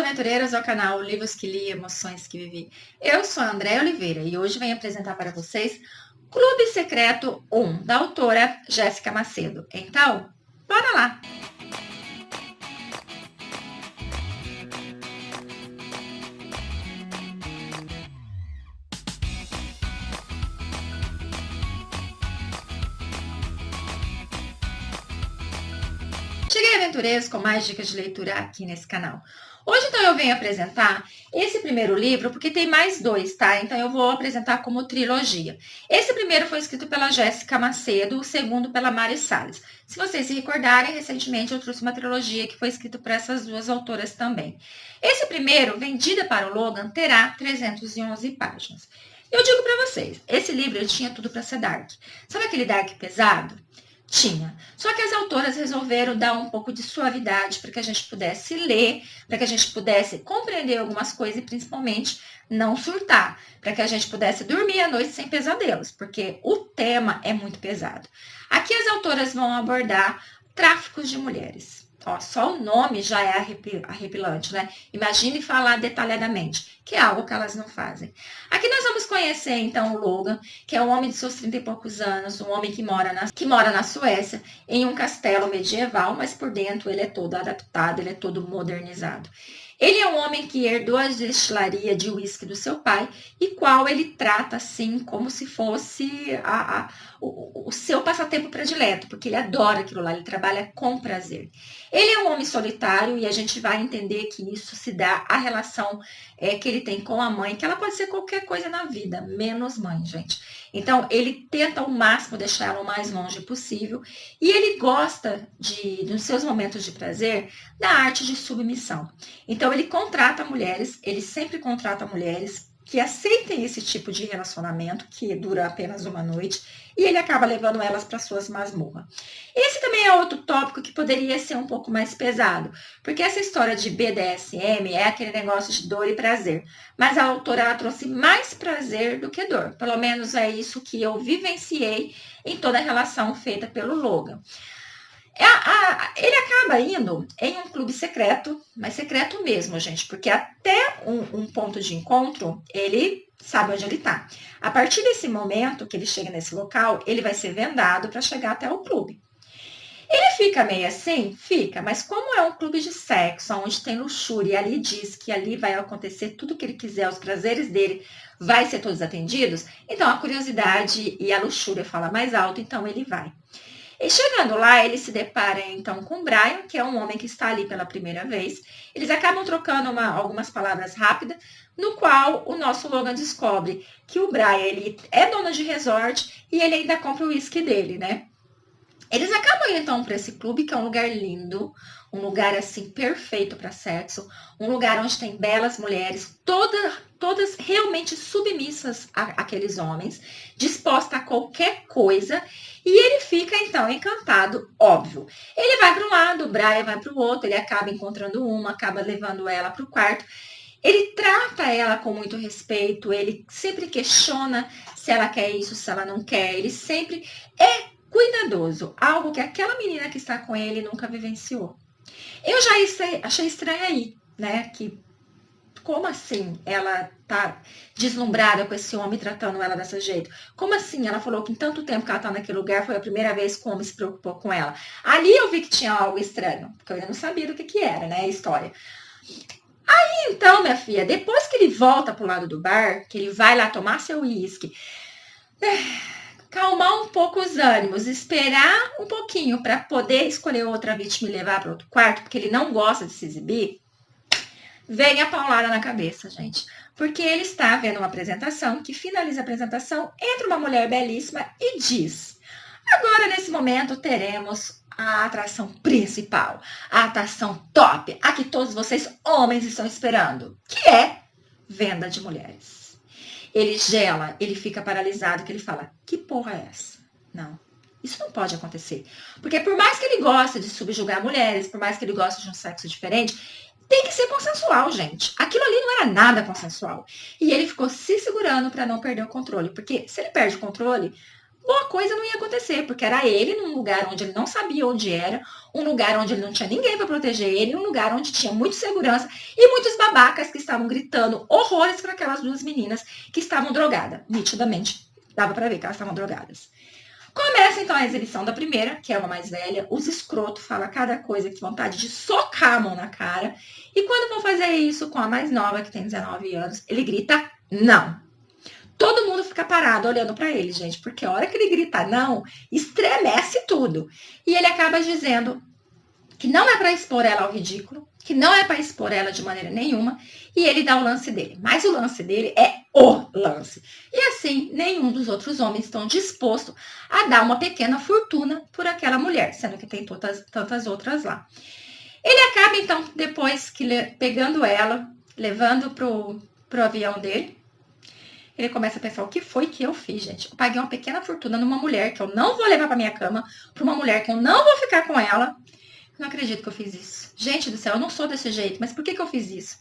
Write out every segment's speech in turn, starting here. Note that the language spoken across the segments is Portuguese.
aventureiros ao canal Livros que Li, Emoções que Vivi. Eu sou a Andréia Oliveira e hoje venho apresentar para vocês Clube Secreto 1, da autora Jéssica Macedo. Então, bora lá! Cheguei, aventureiros, com mais dicas de leitura aqui nesse canal. Hoje, então, eu venho apresentar esse primeiro livro, porque tem mais dois, tá? Então, eu vou apresentar como trilogia. Esse primeiro foi escrito pela Jéssica Macedo, o segundo pela Mari Salles. Se vocês se recordarem, recentemente eu trouxe uma trilogia que foi escrita por essas duas autoras também. Esse primeiro, Vendida para o Logan, terá 311 páginas. Eu digo para vocês, esse livro ele tinha tudo para ser dark. Sabe aquele dark pesado? Tinha. Só que as autoras resolveram dar um pouco de suavidade para que a gente pudesse ler, para que a gente pudesse compreender algumas coisas e principalmente não surtar, para que a gente pudesse dormir à noite sem pesadelos, porque o tema é muito pesado. Aqui as autoras vão abordar tráficos de mulheres. Ó, só o nome já é arrepilante, né? Imagine falar detalhadamente, que é algo que elas não fazem. Aqui nós vamos conhecer, então, o Logan, que é um homem de seus 30 e poucos anos, um homem que mora na Suécia, em um castelo medieval, mas por dentro ele é todo adaptado, ele é todo modernizado. Ele é um homem que herdou a destilaria de uísque do seu pai e qual ele trata assim como se fosse o seu passatempo predileto, porque ele adora aquilo lá, ele trabalha com prazer. Ele é um homem solitário e a gente vai entender que isso se dá à relação que ele tem com a mãe, que ela pode ser qualquer coisa na vida, menos mãe, gente. Então, ele tenta ao máximo deixar ela o mais longe possível e ele gosta nos seus momentos de prazer, da arte de submissão. Então, ele contrata mulheres, ele sempre contrata mulheres que aceitem esse tipo de relacionamento, que dura apenas uma noite, e ele acaba levando elas para suas masmorras. Esse também é outro tópico que poderia ser um pouco mais pesado, porque essa história de BDSM é aquele negócio de dor e prazer, mas a autora ela trouxe mais prazer do que dor, pelo menos é isso que eu vivenciei em toda a relação feita pelo Logan. Ele acaba indo em um clube secreto, mas secreto mesmo, gente, porque até um ponto de encontro, ele sabe onde ele está. A partir desse momento que ele chega nesse local, ele vai ser vendado para chegar até o clube. Ele fica meio assim? Fica, mas como é um clube de sexo, onde tem luxúria, e ali diz que ali vai acontecer tudo o que ele quiser, os prazeres dele vai ser todos atendidos, então a curiosidade e a luxúria fala mais alto, então ele vai. E chegando lá, ele se depara então com o Brian, que é um homem que está ali pela primeira vez. Eles acabam trocando algumas palavras rápidas, no qual o nosso Logan descobre que o Brian ele é dono de resort e ele ainda compra o uísque dele, né? Eles acabam indo então para esse clube, que é um lugar lindo, um lugar assim perfeito para sexo, um lugar onde tem belas mulheres, todas realmente submissas àqueles homens, disposta a qualquer coisa, e ele fica então encantado, óbvio. Ele vai para um lado, o Brian vai para o outro, ele acaba encontrando uma, acaba levando ela para o quarto. Ele trata ela com muito respeito, ele sempre questiona se ela quer isso, se ela não quer, ele sempre é cuidadoso, algo que aquela menina que está com ele nunca vivenciou. Eu já achei estranho aí, né, que como assim ela tá deslumbrada com esse homem tratando ela desse jeito? Como assim? Ela falou que em tanto tempo que ela tá naquele lugar foi a primeira vez que o homem se preocupou com ela. Ali eu vi que tinha algo estranho, porque eu ainda não sabia do que era, né, a história. Aí então, minha filha, depois que ele volta pro lado do bar, que ele vai lá tomar seu uísque, calmar um pouco os ânimos, esperar um pouquinho para poder escolher outra vítima e levar para outro quarto, porque ele não gosta de se exibir, vem a paulada na cabeça, gente. Porque ele está vendo uma apresentação, que finaliza a apresentação, entra uma mulher belíssima e diz: agora, nesse momento, teremos a atração principal, a atração top, a que todos vocês, homens, estão esperando, que é venda de mulheres. Ele gela, ele fica paralisado, que ele fala, que porra é essa? Não, isso não pode acontecer. Porque por mais que ele goste de subjugar mulheres, por mais que ele goste de um sexo diferente, tem que ser consensual, gente. Aquilo ali não era nada consensual. E ele ficou se segurando para não perder o controle. Porque se ele perde o controle, boa coisa não ia acontecer, porque era ele num lugar onde ele não sabia onde era, um lugar onde ele não tinha ninguém para proteger ele, um lugar onde tinha muita segurança e muitos babacas que estavam gritando horrores para aquelas duas meninas que estavam drogadas. Nitidamente, dava para ver que elas estavam drogadas. Começa então a exibição da primeira, que é uma mais velha. Os escrotos falam cada coisa que vontade de socar a mão na cara. E quando vão fazer isso com a mais nova, que tem 19 anos, ele grita não. Todo mundo fica parado olhando para ele, gente, porque a hora que ele grita não, estremece tudo. E ele acaba dizendo que não é para expor ela ao ridículo, que não é para expor ela de maneira nenhuma, e ele dá o lance dele. Mas o lance dele é o lance. E assim, nenhum dos outros homens estão dispostos a dar uma pequena fortuna por aquela mulher, sendo que tem tantas outras lá. Ele acaba, então, depois que pegando ela, levando pro avião dele, ele começa a pensar, o que foi que eu fiz, gente? Eu paguei uma pequena fortuna numa mulher que eu não vou levar pra minha cama, pra uma mulher que eu não vou ficar com ela. Não acredito que eu fiz isso. Gente do céu, eu não sou desse jeito, mas por que eu fiz isso?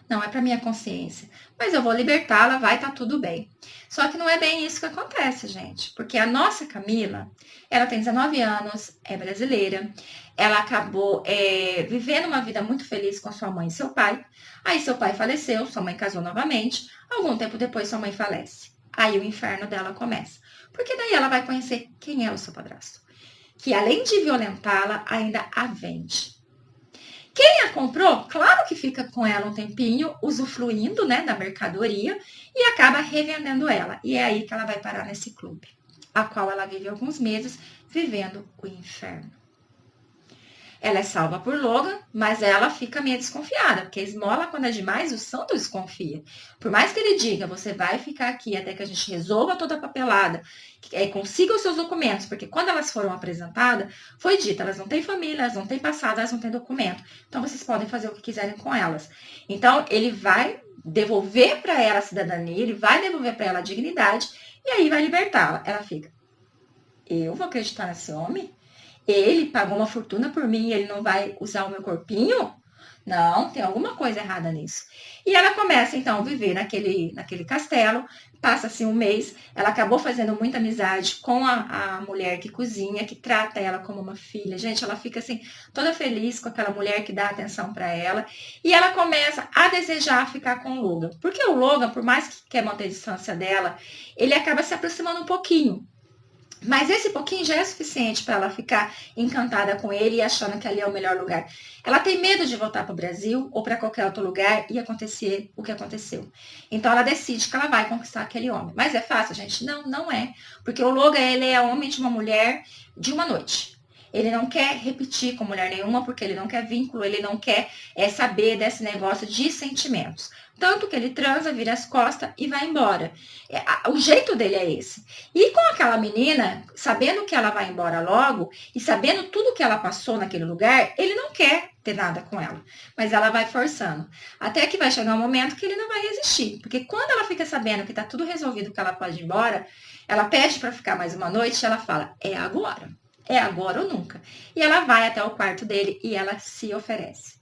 Não, é para minha consciência. Mas eu vou libertá-la, vai estar tudo bem. Só que não é bem isso que acontece, gente. Porque a nossa Camila, ela tem 19 anos, é brasileira. Ela acabou vivendo uma vida muito feliz com sua mãe e seu pai. Aí seu pai faleceu, sua mãe casou novamente. Algum tempo depois, sua mãe falece. Aí o inferno dela começa. Porque daí ela vai conhecer quem é o seu padrasto. Que além de violentá-la, ainda a vende. Quem a comprou, claro que fica com ela um tempinho, usufruindo, né, da mercadoria e acaba revendendo ela. E é aí que ela vai parar nesse clube, a qual ela vive alguns meses vivendo o inferno. Ela é salva por Logan, mas ela fica meio desconfiada, porque esmola quando é demais, o santo desconfia. Por mais que ele diga, você vai ficar aqui até que a gente resolva toda a papelada, consiga os seus documentos, porque quando elas foram apresentadas, foi dito, elas não têm família, elas não têm passado, elas não têm documento. Então, vocês podem fazer o que quiserem com elas. Então, ele vai devolver para ela a cidadania, ele vai devolver para ela a dignidade, e aí vai libertá-la. Ela fica, eu vou acreditar nesse homem? Ele pagou uma fortuna por mim e ele não vai usar o meu corpinho? Não, tem alguma coisa errada nisso. E ela começa, então, a viver naquele castelo. Passa-se um mês. Ela acabou fazendo muita amizade com a mulher que cozinha, que trata ela como uma filha. Gente, ela fica, assim, toda feliz com aquela mulher que dá atenção para ela. E ela começa a desejar ficar com o Logan. Porque o Logan, por mais que quer manter a distância dela, ele acaba se aproximando um pouquinho. Mas esse pouquinho já é suficiente para ela ficar encantada com ele e achando que ali é o melhor lugar. Ela tem medo de voltar para o Brasil ou para qualquer outro lugar e acontecer o que aconteceu. Então ela decide que ela vai conquistar aquele homem. Mas é fácil, gente? Não, não é. Porque o Logan, ele é homem de uma mulher de uma noite. Ele não quer repetir com mulher nenhuma, porque ele não quer vínculo, ele não quer saber desse negócio de sentimentos. Tanto que ele transa, vira as costas e vai embora. O jeito dele é esse. E com aquela menina, sabendo que ela vai embora logo, e sabendo tudo que ela passou naquele lugar, ele não quer ter nada com ela. Mas ela vai forçando. Até que vai chegar um momento que ele não vai resistir. Porque quando ela fica sabendo que tá tudo resolvido, que ela pode ir embora, ela pede para ficar mais uma noite e ela fala, é agora. É agora ou nunca. E ela vai até o quarto dele e ela se oferece.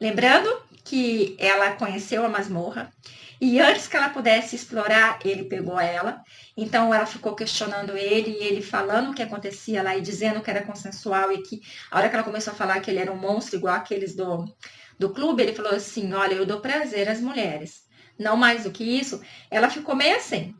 Lembrando que ela conheceu a masmorra e antes que ela pudesse explorar, ele pegou ela. Então ela ficou questionando ele e ele falando o que acontecia lá e dizendo que era consensual e que a hora que ela começou a falar que ele era um monstro igual aqueles do clube, ele falou assim, olha, eu dou prazer às mulheres. Não mais do que isso, ela ficou meio assim.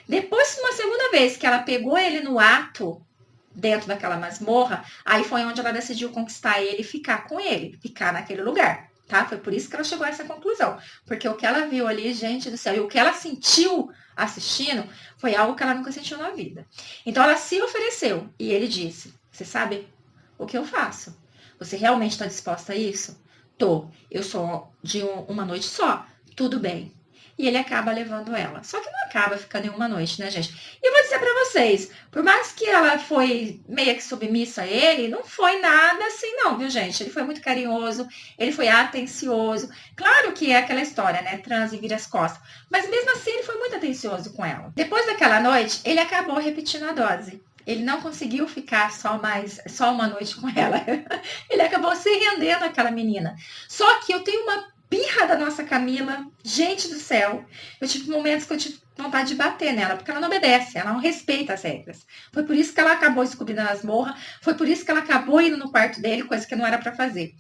Depois, uma segunda vez que ela pegou ele no ato, dentro daquela masmorra, aí foi onde ela decidiu conquistar ele e ficar com ele, ficar naquele lugar, tá? Foi por isso que ela chegou a essa conclusão, porque o que ela viu ali, gente do céu, e o que ela sentiu assistindo, foi algo que ela nunca sentiu na vida. Então ela se ofereceu, e ele disse, você sabe o que eu faço? Você realmente está disposta a isso? Tô, eu sou de uma noite só, tudo bem. E ele acaba levando ela. Só que não acaba ficando em uma noite, né, gente? E eu vou dizer pra vocês, por mais que ela foi meio que submissa a ele, não foi nada assim não, viu, gente? Ele foi muito carinhoso, ele foi atencioso. Claro que é aquela história, né? Transa e vira as costas. Mas mesmo assim, ele foi muito atencioso com ela. Depois daquela noite, ele acabou repetindo a dose. Ele não conseguiu ficar só uma noite com ela. Ele acabou se rendendo àquela menina. Só que eu tenho uma pirra nossa Camila, gente do céu, eu tive momentos que eu tive vontade de bater nela, porque ela não obedece, ela não respeita as regras. Foi por isso que ela acabou descobrindo as morras, foi por isso que ela acabou indo no quarto dele, coisa que não era para fazer.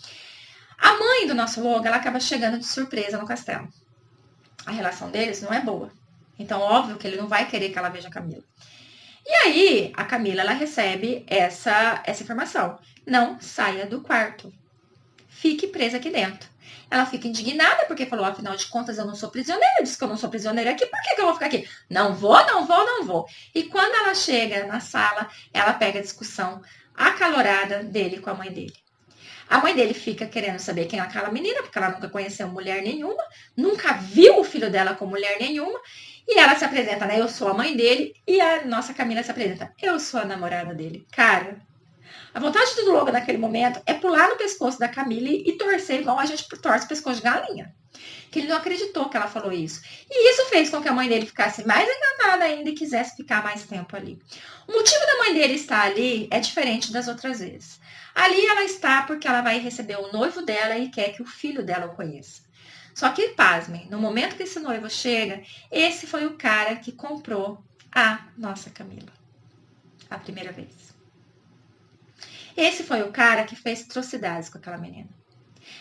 A mãe do nosso Logan, ela acaba chegando de surpresa no castelo. A relação deles não é boa. Então, óbvio que ele não vai querer que ela veja a Camila. E aí, a Camila, ela recebe essa informação. Não saia do quarto. Fique presa aqui dentro. Ela fica indignada porque falou, afinal de contas, eu não sou prisioneira. Disse que eu não sou prisioneira aqui, por que eu vou ficar aqui? Não vou, não vou, não vou. E quando ela chega na sala, ela pega a discussão acalorada dele com a mãe dele. A mãe dele fica querendo saber quem é aquela menina, porque ela nunca conheceu mulher nenhuma, nunca viu o filho dela com mulher nenhuma. E ela se apresenta, né? Eu sou a mãe dele. E a nossa Camila se apresenta. Eu sou a namorada dele. Cara, a vontade do Logan naquele momento é pular no pescoço da Camila e torcer igual a gente torce o pescoço de galinha. Que ele não acreditou que ela falou isso. E isso fez com que a mãe dele ficasse mais encantada ainda e quisesse ficar mais tempo ali. O motivo da mãe dele estar ali é diferente das outras vezes. Ali ela está porque ela vai receber o noivo dela e quer que o filho dela o conheça. Só que, pasmem, no momento que esse noivo chega, esse foi o cara que comprou a nossa Camila. A primeira vez. Esse foi o cara que fez atrocidades com aquela menina.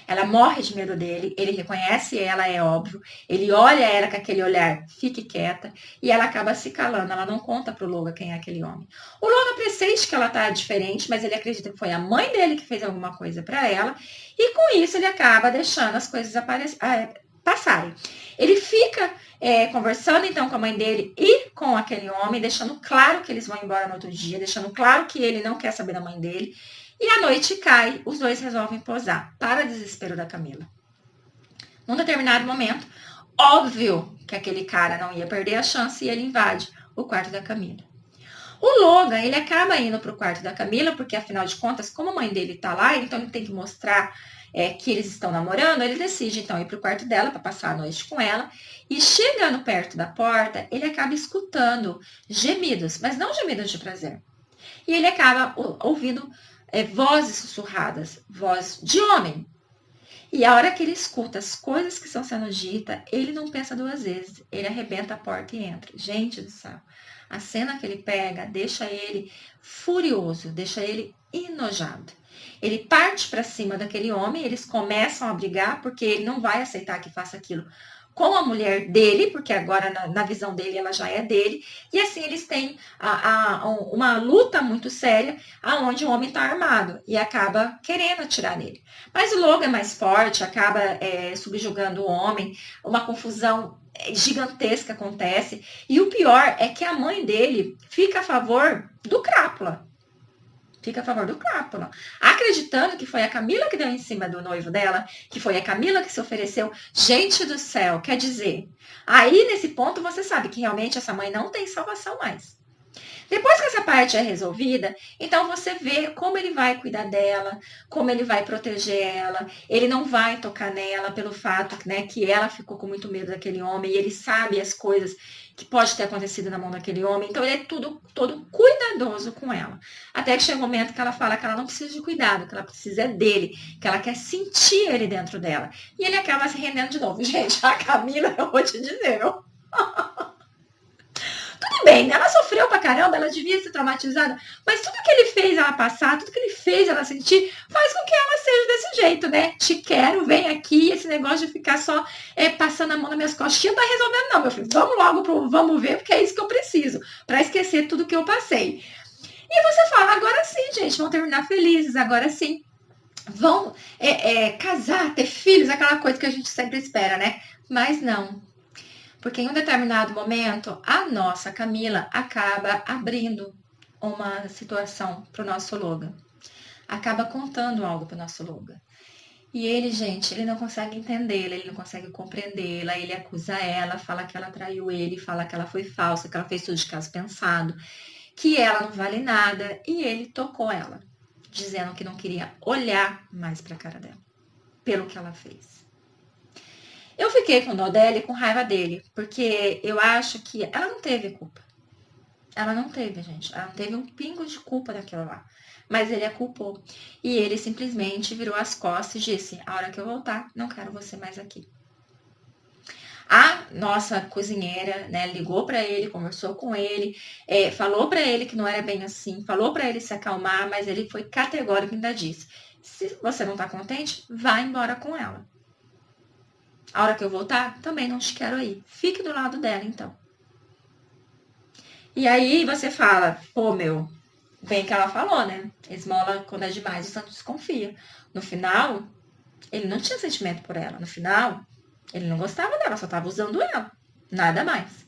Ela morre de medo dele, ele reconhece ela, é óbvio. Ele olha ela com aquele olhar, fique quieta, e ela acaba se calando. Ela não conta pro Logan quem é aquele homem. O Logan pressente que ela tá diferente, mas ele acredita que foi a mãe dele que fez alguma coisa para ela, e com isso ele acaba deixando as coisas passarem. Ele fica conversando então com a mãe dele e com aquele homem, deixando claro que eles vão embora no outro dia, deixando claro que ele não quer saber da mãe dele. E a noite cai, os dois resolvem posar, para desespero da Camila. Num determinado momento, óbvio que aquele cara não ia perder a chance e ele invade o quarto da Camila. O Logan, ele acaba indo pro quarto da Camila, porque afinal de contas, como a mãe dele tá lá, então ele tem que mostrar que eles estão namorando, ele decide então ir pro quarto dela para passar a noite com ela. E chegando perto da porta, ele acaba escutando gemidos, mas não gemidos de prazer. E ele acaba ouvindo vozes sussurradas, voz de homem. E a hora que ele escuta as coisas que estão sendo ditas, ele não pensa duas vezes. Ele arrebenta a porta e entra. Gente do céu. A cena que ele pega deixa ele furioso, deixa ele enojado. Ele parte para cima daquele homem, eles começam a brigar porque ele não vai aceitar que faça aquilo com a mulher dele, porque agora na visão dele ela já é dele, e assim eles têm uma luta muito séria, aonde o homem está armado e acaba querendo atirar nele. Mas o Logan é mais forte, acaba subjugando o homem, uma confusão gigantesca acontece, e o pior é que a mãe dele fica a favor do Crápula. Fica a favor do Crápula, acreditando que foi a Camila que deu em cima do noivo dela, que foi a Camila que se ofereceu. Gente do céu, quer dizer, aí nesse ponto você sabe que realmente essa mãe não tem salvação mais. Depois que essa parte é resolvida, então você vê como ele vai cuidar dela, como ele vai proteger ela. Ele não vai tocar nela pelo fato, né, que ela ficou com muito medo daquele homem e ele sabe as coisas que pode ter acontecido na mão daquele homem. Então ele é todo cuidadoso com ela. Até que chega um momento que ela fala que ela não precisa de cuidado, que ela precisa dele, que ela quer sentir ele dentro dela. E ele acaba se rendendo de novo. Gente, a Camila, eu vou te dizer, viu? Tudo bem, né? Ela sofreu pra caramba, ela devia ser traumatizada, mas tudo que ele fez ela passar, tudo que ele fez ela sentir, faz com que ela seja desse jeito, né? Te quero, vem aqui, esse negócio de ficar só passando a mão nas minhas costinhas não tá resolvendo não, meu filho. Vamos logo vamos ver, porque é isso que eu preciso, pra esquecer tudo que eu passei. E você fala, agora sim, gente, vão terminar felizes, agora sim. Vão casar, ter filhos, aquela coisa que a gente sempre espera, né? Mas não. Porque em um determinado momento, a nossa Camila acaba abrindo uma situação para o nosso Logan. Acaba contando algo para o nosso Logan. E ele, gente, ele não consegue entendê-la, ele não consegue compreendê-la, ele acusa ela, fala que ela traiu ele, fala que ela foi falsa, que ela fez tudo de caso pensado, que ela não vale nada, e ele tocou ela, dizendo que não queria olhar mais para a cara dela, pelo que ela fez. Eu fiquei com dó dela e com raiva dele, porque eu acho que ela não teve culpa. Ela não teve, gente. Ela não teve um pingo de culpa daquilo lá. Mas ele a culpou. E ele simplesmente virou as costas e disse, a hora que eu voltar, não quero você mais aqui. A nossa cozinheira, né, ligou para ele, conversou com ele, falou para ele que não era bem assim, falou para ele se acalmar, mas ele foi categórico e ainda disse: se você não tá contente, vá embora com ela. A hora que eu voltar, também não te quero aí. Fique do lado dela, então. E aí você fala, pô, meu, bem que ela falou, né? Esmola, quando é demais, o santo desconfia. No final, ele não tinha sentimento por ela. No final, ele não gostava dela, só estava usando ela. Nada mais.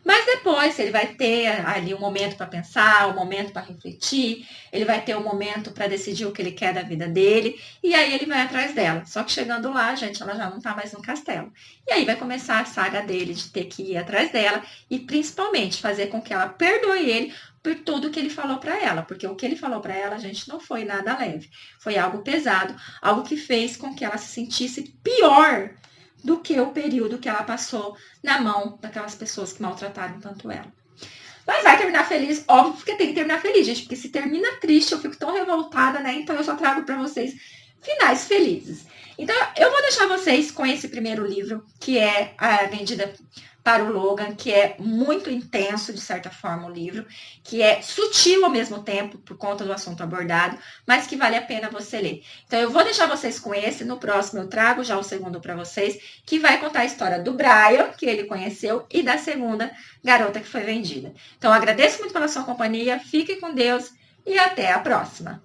Mas depois ele vai ter ali um momento para pensar, um momento para refletir, ele vai ter um momento para decidir o que ele quer da vida dele, e aí ele vai atrás dela. Só que chegando lá, gente, ela já não tá mais no castelo. E aí vai começar a saga dele de ter que ir atrás dela e principalmente fazer com que ela perdoe ele por tudo que ele falou para ela, porque o que ele falou para ela, gente, não foi nada leve. Foi algo pesado, algo que fez com que ela se sentisse pior do que o período que ela passou na mão daquelas pessoas que maltrataram tanto ela. Mas vai terminar feliz, óbvio que tem que terminar feliz, gente, porque se termina triste, eu fico tão revoltada, né? Então eu só trago para vocês finais felizes. Então eu vou deixar vocês com esse primeiro livro, que é a Vendida para o Logan, que é muito intenso, de certa forma, o livro, que é sutil ao mesmo tempo, por conta do assunto abordado, mas que vale a pena você ler. Então, eu vou deixar vocês com esse, no próximo eu trago já o segundo para vocês, que vai contar a história do Brian, que ele conheceu, e da segunda garota que foi vendida. Então, agradeço muito pela sua companhia, fique com Deus e até a próxima!